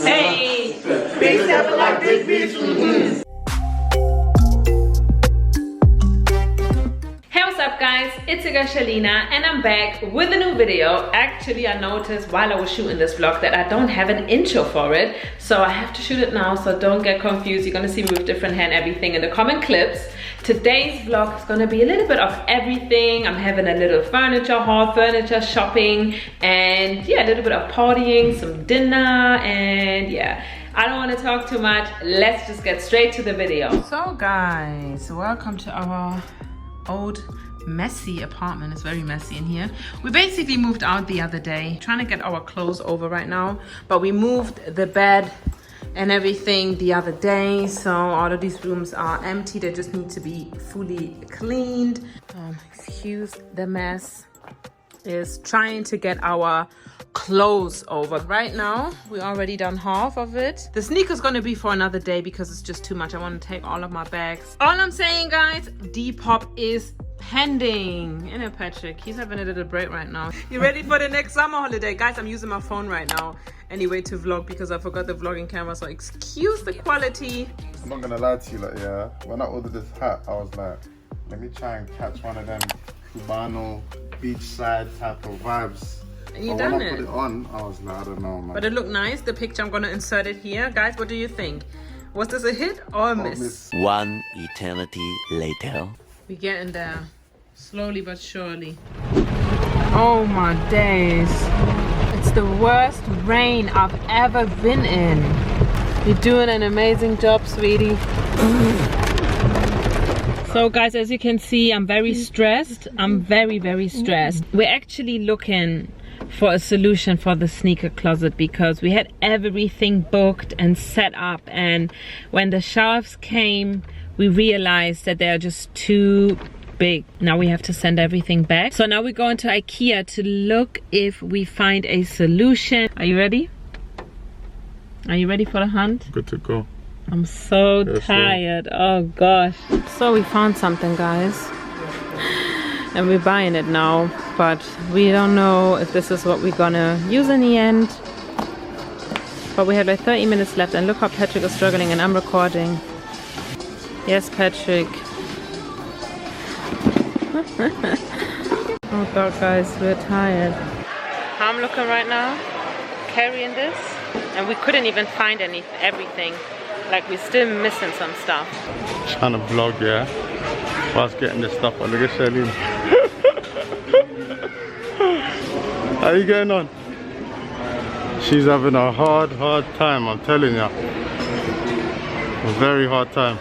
Hey! Big step like big bitch. What's up guys, it's your girl Sherlina and I'm back with a new video. Actually I noticed while I was shooting this vlog that I don't have an intro for it, so I have to shoot it now, so don't get confused. You're gonna see me with different hair and everything in the coming clips. Today's vlog is gonna be a little bit of everything. I'm having a little furniture haul, furniture shopping, and yeah, a little bit of partying, some dinner, and yeah, I don't want to talk too much. Let's just get straight to the video. So guys, welcome to our old messy apartment. It's very messy in here. We basically moved out the other day, trying to get our clothes over right now, but we moved the bed and everything the other day, so all of these rooms are empty. They just need to be fully cleaned. Excuse the mess. Is trying to get our clothes over. Right now we already done half of it. The sneaker's gonna be for another day because it's just too much. I want to take all of my bags. All I'm saying guys, Depop is pending. You know, Patrick, he's having a little break right now. You ready for the next summer holiday? Guys, I'm using my phone right now anyway to vlog because I forgot the vlogging camera, so excuse the quality. I'm not gonna lie to you, like, yeah, when I ordered this hat I was like, let me try and catch one of them Cubano beachside type of vibes. And you but done when it. I put it on, I was like, I don't know, man. But it looked nice. The picture, I'm gonna insert it here. Guys, what do you think? Was this a hit or a miss? One eternity later. We're getting there, slowly but surely. Oh my days. It's the worst rain I've ever been in. You're doing an amazing job, sweetie. So guys, as you can see, I'm very stressed. I'm very stressed. We're actually looking for a solution for the sneaker closet because we had everything booked and set up, and when the shelves came we realized that they're just too big. Now we have to send everything back. So now we're going to IKEA to look if we find a solution. Are you ready? Are you ready for the hunt? Good to go. I'm so tired. Oh gosh. So we found something guys and we're buying it now, but we don't know if this is what we're gonna use in the end. But we have like 30 minutes left, and look how Patrick is struggling and I'm recording. Yes, Patrick. Oh god guys, we're tired. How I'm looking right now, carrying this, and we couldn't even find everything. Like we're still missing some stuff. Trying to vlog, yeah, whilst getting this stuff on. Look at Sherlina. How you getting on? She's having a hard time, I'm telling you. A very hard time.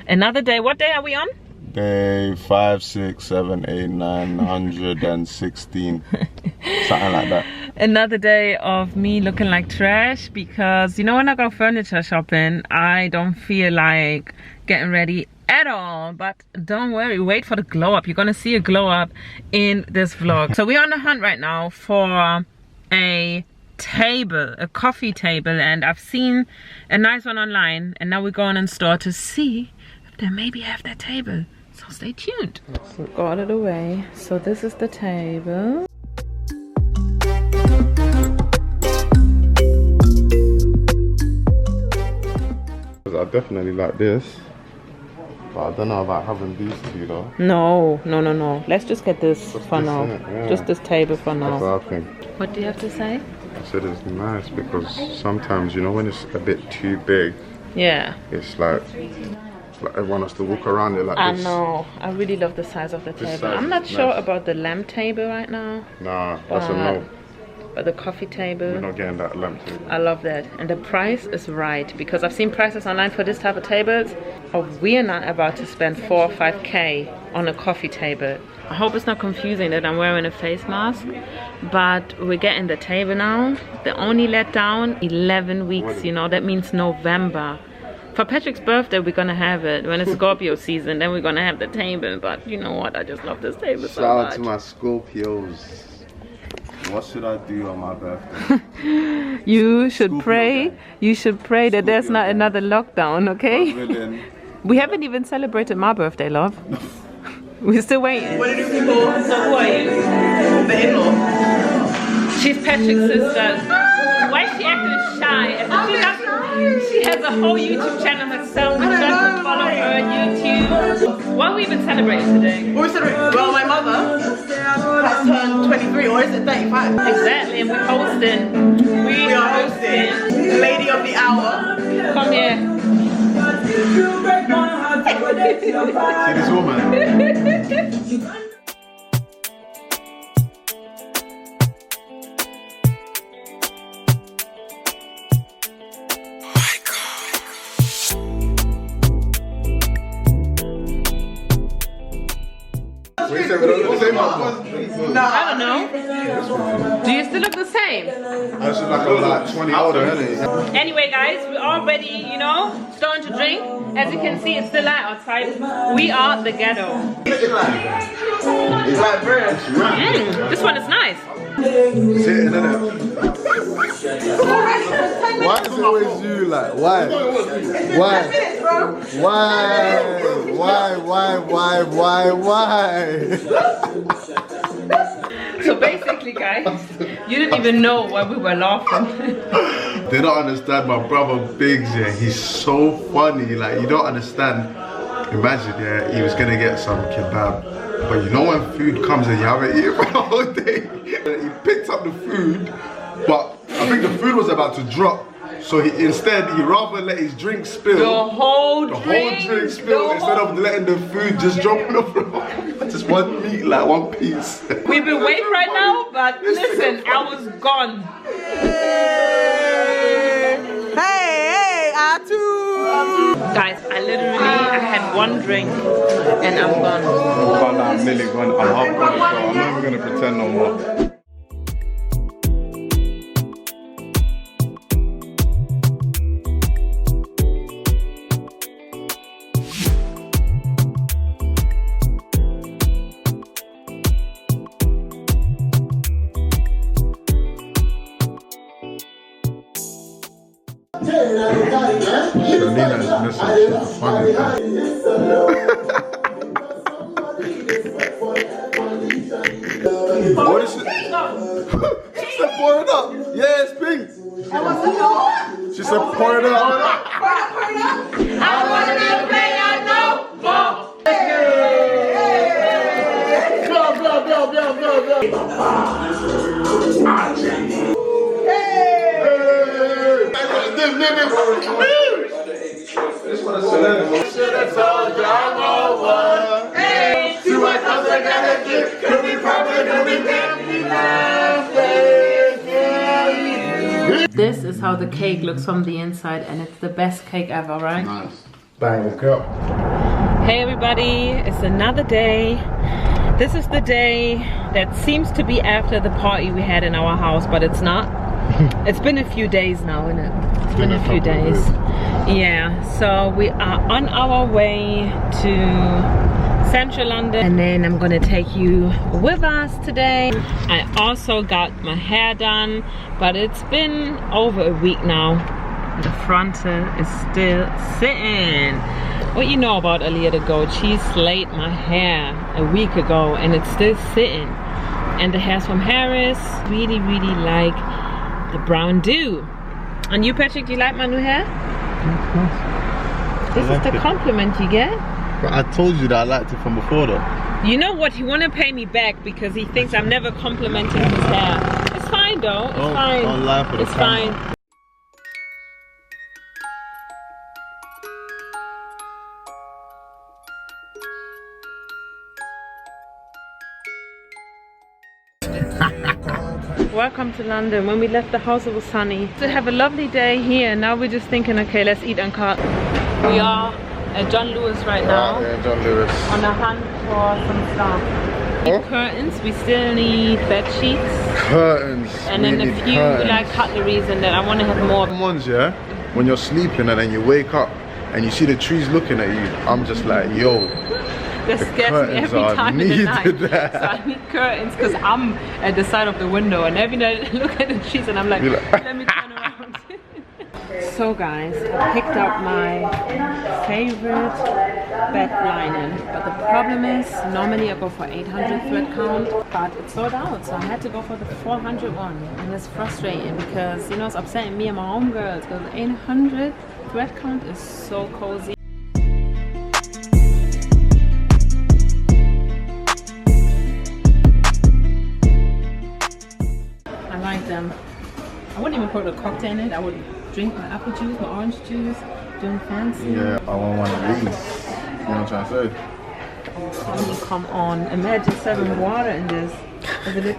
Another day. What day are we on? Day 5, 6, 7, 8, 9, 116. Something like that. Another day of me looking like trash because, you know, when I go furniture shopping, I don't feel like getting ready at all. But don't worry, wait for the glow up. You're gonna see a glow up in this vlog. So we're on the hunt right now for a table, a coffee table, and I've seen a nice one online, and now we're going in store to see if they maybe have that table. So stay tuned. So got it away. So this is the table. I definitely like this, but I don't know about having these two though. No. Let's just get this for now. Yeah. Just this table for now. That's what I think. What do you have to say? I said it's nice because sometimes, you know, when it's a bit too big, Yeah. it's like everyone has to walk around it like this. I know. I really love the size of the table. size I'm not is sure nice. about the lamp table right now. Nah, that's a no. But the coffee table, We're not getting that lamp table. I love that. And the price is right, because I've seen prices online for this type of tables. Oh, we're not about to spend 4 or 5K on a coffee table. I hope it's not confusing that I'm wearing a face mask, but we're getting the table now. They only let down 11 weeks, you know, that means November. For Patrick's birthday, we're gonna have it. When it's Scorpio season, then we're gonna have the table. But you know what? I just love this table so much. Shout out to my Scorpios. What should I do on my birthday? You should pray. You should pray that there's not another lockdown, okay? We haven't even celebrated my birthday, love. We're still waiting. What do you people? So who are you? The in-law. She's Patrick's sister. Why is a whole YouTube channel myself. You just follow her on YouTube. What are we even celebrating today? What are we celebrating? Well, my mother has turned 23, or is it 35? Exactly, and we're hosting. We are hosting. Lady of the hour. Come here. See this woman? I don't know. Do you still look the same? I should like 20 older, isn't it? Anyway, guys, we're already, you know, starting to drink. As you can see, it's still light outside. We are the ghetto. It's like bread. This one is nice. It's hitting, innit? Why is it always you? Like, why? Why? So basically, guys, you didn't even know why we were laughing. They don't understand my brother Biggs, yeah, he's so funny, like you don't understand. Imagine, yeah, he was gonna get some kebab, but you know when food comes and you haven't eaten for the whole day, he picked up the food, but I think the food was about to drop, so instead he rather let his drink spill. The whole drink spill instead of letting the food just drop on the floor. Just one meat, like one piece. We've been waiting right now, but listen, I was gone. Hey, Atu! Guys, I had one drink and I'm gone. I'm nearly gone. I'm half gone, so I'm not even gonna pretend no more. Sherlina is missing. She's funny. What is it? She said pour it up. Yeah, it's pink. She said pour it up. I wanna be a player no more. This one is celebrity. Should have told you I'm over. Hey, see what comes I gotta get. Could be proper, could be This is how the cake looks from the inside, and it's the best cake ever, right? Nice. Bang, let's go. Hey everybody, it's another day. This is the day that seems to be after the party we had in our house, but it's not. It's been a few days now, isn't it? It's been a few days. Yeah, so we are on our way to Central London, and then I'm gonna take you with us today. I also got my hair done, but it's been over a week now. The frontal is still sitting. What you know about Aaliyah the goat, she slayed my hair a week ago and it's still sitting. And the hairs from Harris, really like the brown dew. And you, Patrick, do you like my new hair? Of course. This is the compliment you get. But I told you that I liked it from before though. You know what, he wanna pay me back because he thinks I'm never complimenting his hair. It's fine though, it's fine. Don't lie for the it's camera. fine. Welcome to London. When we left the house it was sunny. To have a lovely day here. Now we're just thinking, okay, let's eat and cut. We are at John Lewis right now. Yeah, John Lewis. On a hunt for some stuff. Oh? Curtains, we still need bed sheets. Curtains. And then a few like cutleries, and then I want to have more. Ones, yeah, when you're sleeping and then you wake up and you see the trees looking at you, I'm just like, yo. That scares me every time in the night. So I need curtains because I'm at the side of the window, and every night I look at the trees and I'm like, let me turn around. So guys, I picked up my favorite bed linen, but the problem is normally I go for 800 thread count, but it's sold out, so I had to go for the 400 one, and it's frustrating because, you know, it's upsetting me and my homegirls because 800 thread count is so cozy. I like them. I wouldn't even put a cocktail in it. I would drink my apple juice, my orange juice, doing fancy. Yeah, I want one of these. You know what I'm trying to say? I mean, come on. Imagine serving water in this.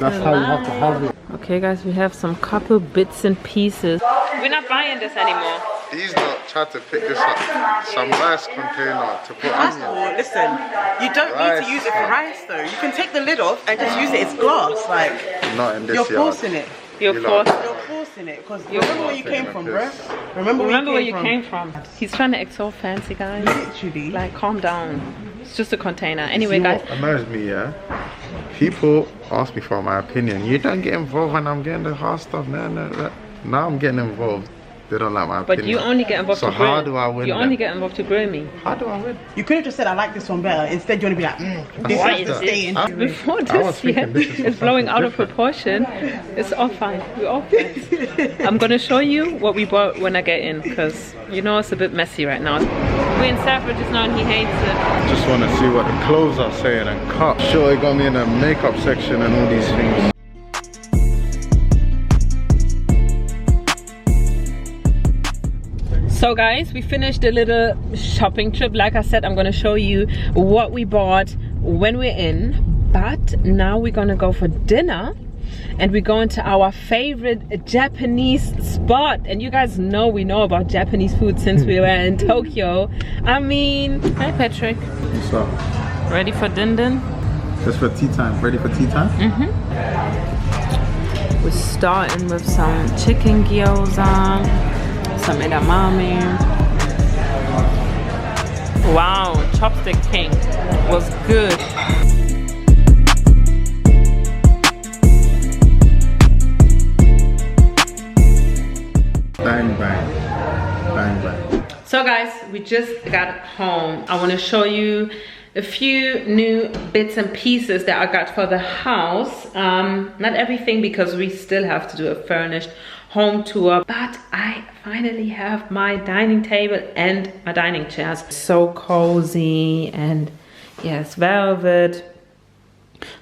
That's how you have to have it. Okay guys, we have some couple bits and pieces. We're not buying this anymore. He's not tried to pick this up. Some rice container to put onion. Oh, listen, you don't need to use it for rice though. You can take the lid off and just use it as glass. Like, Not in this you're yard. forcing it. You're lot. forced. You're forcing it because remember where you came from, bro. Remember where you came from. He's trying to act so fancy, guys. Literally. Like, calm down. It's just a container. Anyway, See guys. what annoys me, yeah? People ask me for my opinion. You don't get involved when I'm getting the hard stuff. No. Now I'm getting involved. They don't like my opinion. But you only get involved to grill. So how do I win? You only get involved to grill me. How do I win? You could have just said I like this one better. Instead, you want to be like, this Why has is to stay in. Before I was this thinking this is is blowing out of proportion. It's all fine. We're all friends. I'm gonna show you what we bought when I get in, because you know it's a bit messy right now. We're in Selfridges now and he hates it. Just want to see what the clothes are saying and cut. Sure, it got me in the makeup section and all these things. So guys, we finished a little shopping trip. Like I said, I'm gonna show you what we bought when we're in, but now we're gonna go for dinner and we're going to our favorite Japanese spot. And you guys know we know about Japanese food since we were in Tokyo. I mean, hi Patrick. What's up? Ready for din-din? Just for tea time. Ready for tea time? We're starting with some chicken gyoza, some edamame. Wow, chopstick king was good. Bang, bang. Bang, bang. So guys, we just got home. I want to show you a few new bits and pieces that I got for the house. Not everything, because we still have to do a furnished home tour, but I finally have my dining table and my dining chairs. So cozy, and yes, velvet.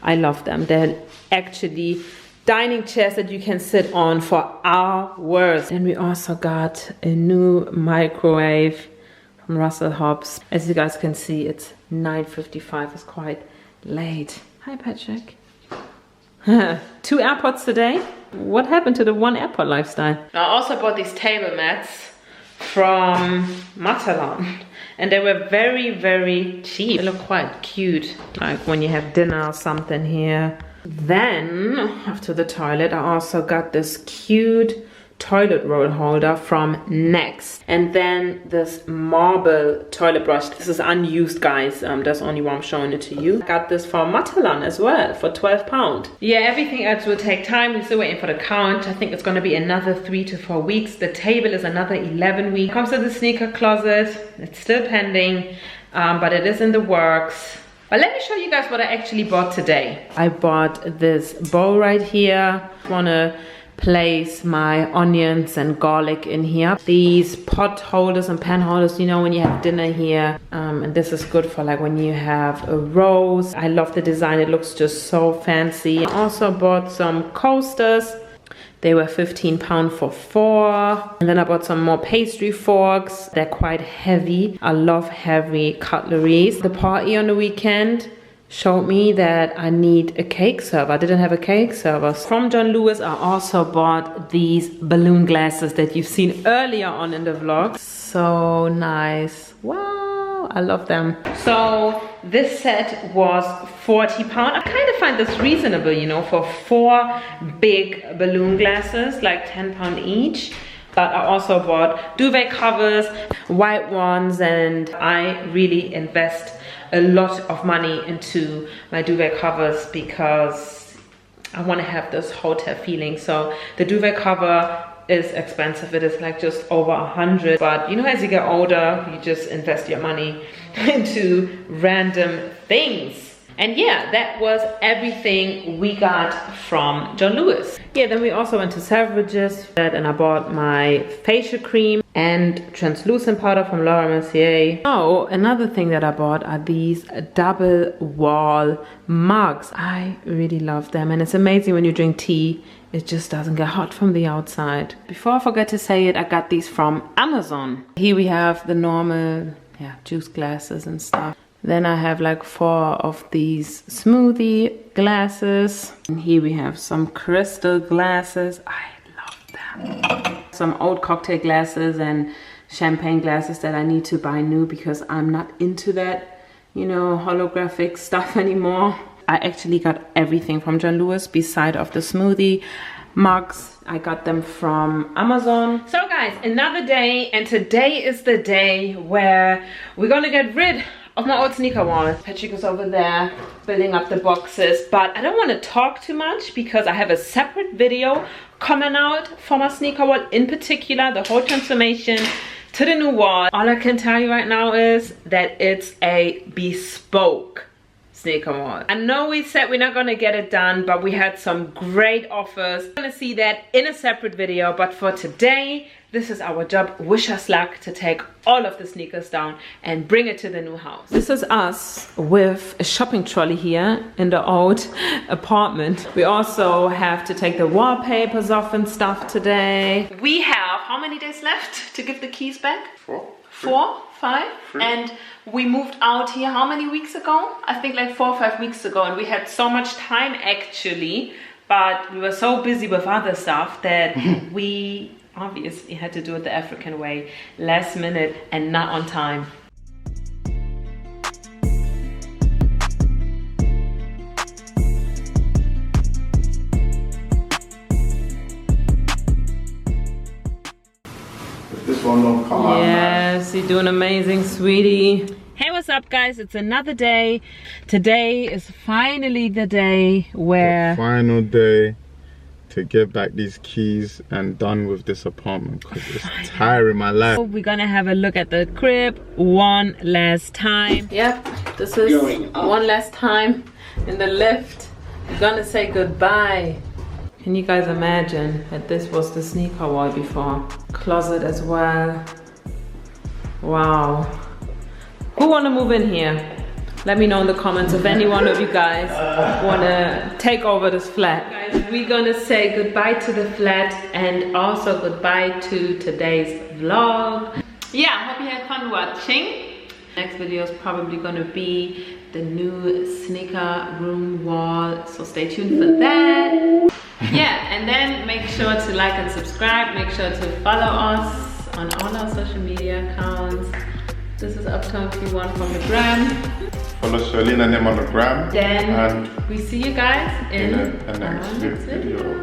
I love them. They're actually dining chairs that you can sit on for hours. And we also got a new microwave from Russell Hobbs. As you guys can see, it's 9:55. It's quite late. Hi Patrick. 2 AirPods today. What happened to the 1 AirPod lifestyle? I also bought these table mats from Matalan, and they were very, very cheap. They look quite cute, like when you have dinner or something here. Then after the toilet, I also got this cute toilet roll holder from Next, and then this marble toilet brush. This is unused, guys. That's only why I'm showing it to you. Got this from Matalan as well for £12. Yeah, everything else will take time. We're still waiting for the count. I think it's going to be another 3 to 4 weeks. The table is another 11 weeks. Comes to the sneaker closet. It's still pending, but it is in the works. But let me show you guys what I actually bought today. I bought this bowl right here. I want to place my onions and garlic in here. These pot holders and pan holders, you know, when you have dinner here. And this is good for like when you have a roast. I love the design. It looks just so fancy. I also bought some coasters. They were £15 for 4. And then I bought some more pastry forks. They're quite heavy. I love heavy cutleries. The party on the weekend showed me that I need a cake server. I didn't have a cake server. From John Lewis, I also bought these balloon glasses that you've seen earlier on in the vlog. So nice. Wow, I love them. So this set was £40. I kind of find this reasonable, you know, for 4 big balloon glasses, like £10 each. But I also bought duvet covers, white ones, and I really invest a lot of money into my duvet covers because I want to have this hotel feeling. So the duvet cover is expensive. It is like just over 100, but you know, as you get older, you just invest your money into random things. And yeah, that was everything we got from John Lewis. Yeah, then we also went to Selfridges and I bought my facial cream and translucent powder from Laura Mercier. Oh, another thing that I bought are these double wall mugs. I really love them, and it's amazing when you drink tea, it just doesn't get hot from the outside. Before I forget to say it, I got these from Amazon. Here we have the normal juice glasses and stuff. Then I have like 4 of these smoothie glasses. And here we have some crystal glasses. I love them. Some old cocktail glasses and champagne glasses that I need to buy new because I'm not into that, you know, holographic stuff anymore. I actually got everything from John Lewis beside of the smoothie mugs. I got them from Amazon. So guys, another day, and today is the day where we're gonna get rid of my old sneaker wall. Patrick is over there building up the boxes, but I don't want to talk too much because I have a separate video coming out for my sneaker wall, in particular the whole transformation to the new wall. All I can tell you right now is that it's a bespoke sneaker wall. I know we said we're not gonna get it done, but we had some great offers. I'm gonna see that in a separate video, but for today, this is our job. Wish us luck to take all of the sneakers down and bring it to the new house. This is us with a shopping trolley here in the old apartment. We also have to take the wallpapers off and stuff today. We have how many days left to give the keys back? 4, 5, and we moved out here how many weeks ago? I think like 4 or 5 weeks ago, and we had so much time actually, but we were so busy with other stuff that we obviously had to do it the African way, last minute and not on time. This one don't come out. Yes, you're doing amazing, sweetie. Hey, what's up guys? It's another day. Today is finally the day where... The final day to get back these keys and done with this apartment because it's tiring my life. We're gonna have a look at the crib one last time. Yep, this is one last time in the lift. We're gonna say goodbye. Can you guys imagine that this was the sneaker wall before? Closet as well. Wow. Who wanna move in here? Let me know in the comments if any one of you guys wanna take over this flat. Guys, we're gonna say goodbye to the flat and also goodbye to today's vlog. Yeah, hope you had fun watching. Next video is probably gonna be the new sneaker room wall, so stay tuned for that. Yeah, and then make sure to like and subscribe. Make sure to follow us on all our social media accounts. This is Uptown P1 from the gram. Follow Sherlina name on the gram. Then and we see you guys in the next video.